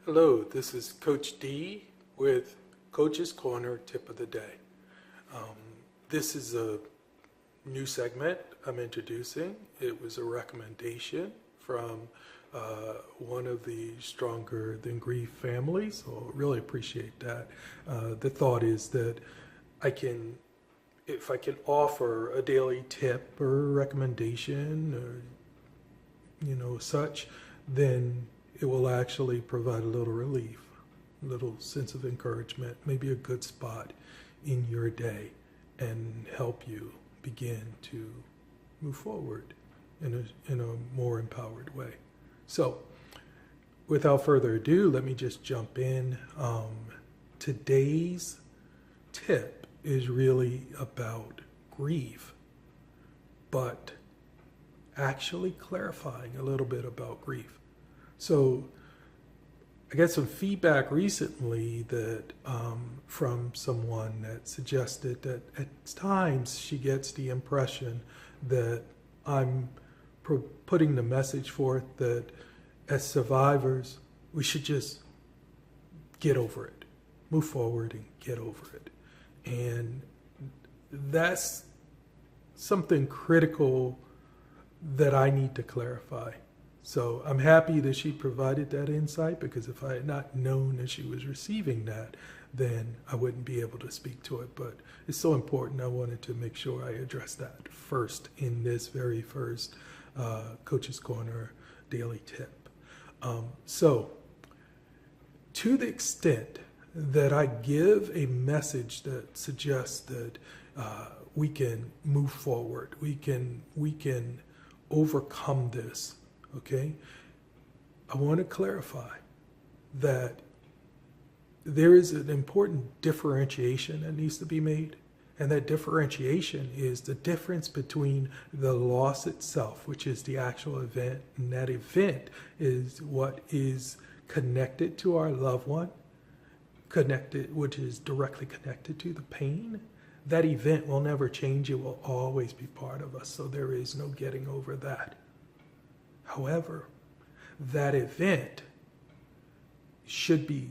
Hello, this is Coach D with Coach's Corner Tip of the Day. This is a new segment I'm introducing. It was a recommendation from one of the Stronger Than Grief families, so I really appreciate that. The thought is that if I can offer a daily tip or recommendation or such, then it will actually provide a little relief, a little sense of encouragement, maybe a good spot in your day, and help you begin to move forward in a more empowered way. So, without further ado, let me just jump in. Today's tip is really about grief, but actually clarifying a little bit about grief. So I got some feedback recently that from someone that suggested that at times she gets the impression that I'm putting the message forth that as survivors, we should just get over it, move forward and get over it. And that's something critical that I need to clarify. So I'm happy that she provided that insight, because if I had not known that she was receiving that, then I wouldn't be able to speak to it. But it's so important, I wanted to make sure I address that first in this very first Coach's Corner daily tip. So to the extent that I give a message that suggests that we can move forward, we can overcome this, okay? I want to clarify that there is an important differentiation that needs to be made, and that differentiation is the difference between the loss itself, which is the actual event, and that event is what is connected to our loved one, which is directly connected to the pain. That event will never change. It will always be part of us, so there is no getting over that. However, that event should be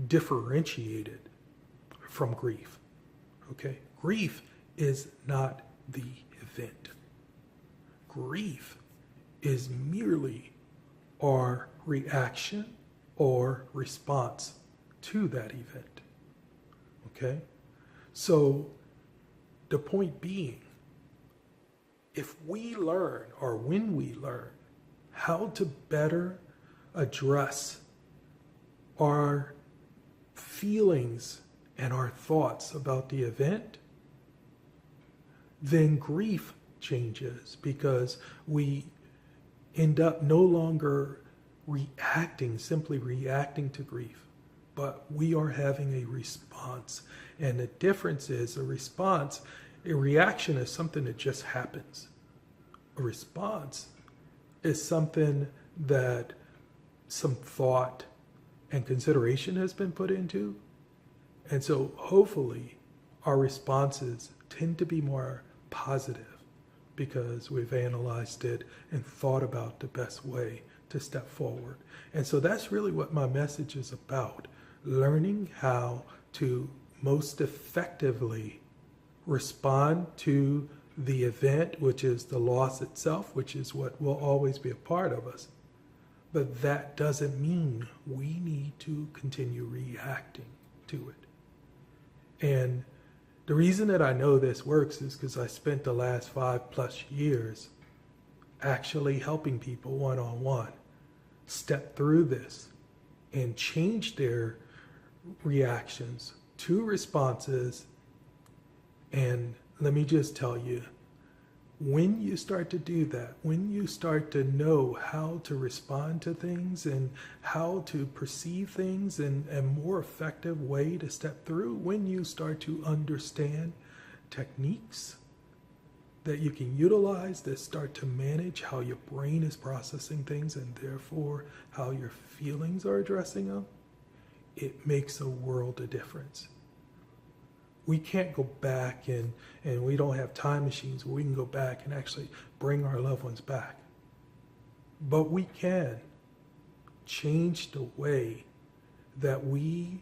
differentiated from grief. Okay? Grief is not the event. Grief is merely our reaction or response to that event. Okay? So, the point being, if we learn, or when we learn, how to better address our feelings and our thoughts about the event, then grief changes, because we end up no longer simply reacting to grief, but we are having a response. And the difference is a reaction is something that just happens. A response is something that some thought and consideration has been put into. And so hopefully our responses tend to be more positive, because we've analyzed it and thought about the best way to step forward. And so that's really what my message is about: learning how to most effectively respond to the event, which is the loss itself, which is what will always be a part of us. But that doesn't mean we need to continue reacting to it. And the reason that I know this works is because I spent the last 5+ years actually helping people one-on-one step through this and change their reactions to responses. And let me just tell you, when you start to do that, when you start to know how to respond to things and how to perceive things in a more effective way to step through, when you start to understand techniques that you can utilize that start to manage how your brain is processing things, and therefore how your feelings are addressing them, it makes a world of difference. We can't go back and we don't have time machines where we can go back and actually bring our loved ones back. But we can change the way that we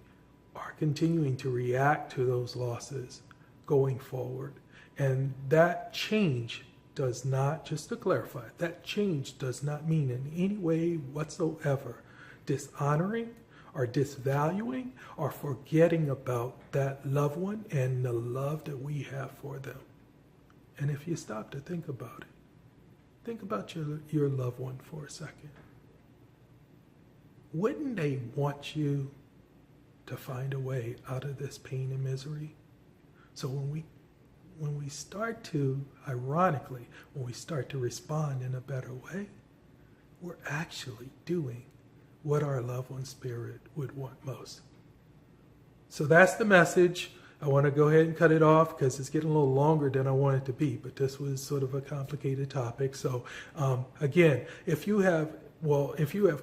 are continuing to react to those losses going forward. And that change does not, just to clarify, that change does not mean in any way whatsoever dishonoring or disvaluing or forgetting about that loved one and the love that we have for them. And if you stop to think about it, think about your loved one for a second. Wouldn't they want you to find a way out of this pain and misery? So when we start to, ironically, when we start to respond in a better way, we're actually doing what our loved one's spirit would want most. So that's the message. I want to go ahead and cut it off because it's getting a little longer than I want it to be, but this was sort of a complicated topic. So again, if you have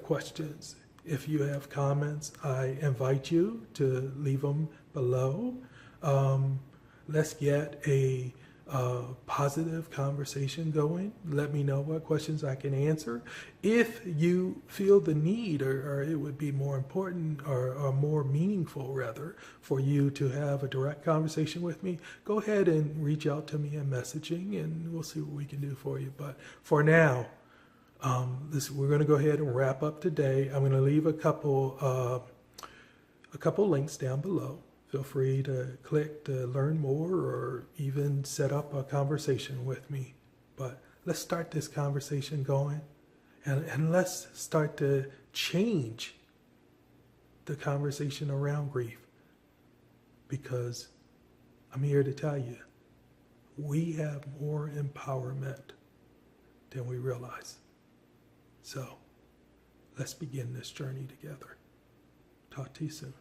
questions, if you have comments, I invite you to leave them below. Let's get a positive conversation going. Let me know what questions I can answer. If you feel the need, or it would be more important or more meaningful rather, for you to have a direct conversation with me, go ahead and reach out to me in messaging and we'll see what we can do for you. But for now, we're going to go ahead and wrap up today. I'm going to leave a couple links down below. Feel free to click to learn more or even set up a conversation with me. But let's start this conversation going and let's start to change the conversation around grief. Because I'm here to tell you, we have more empowerment than we realize. So let's begin this journey together. Talk to you soon.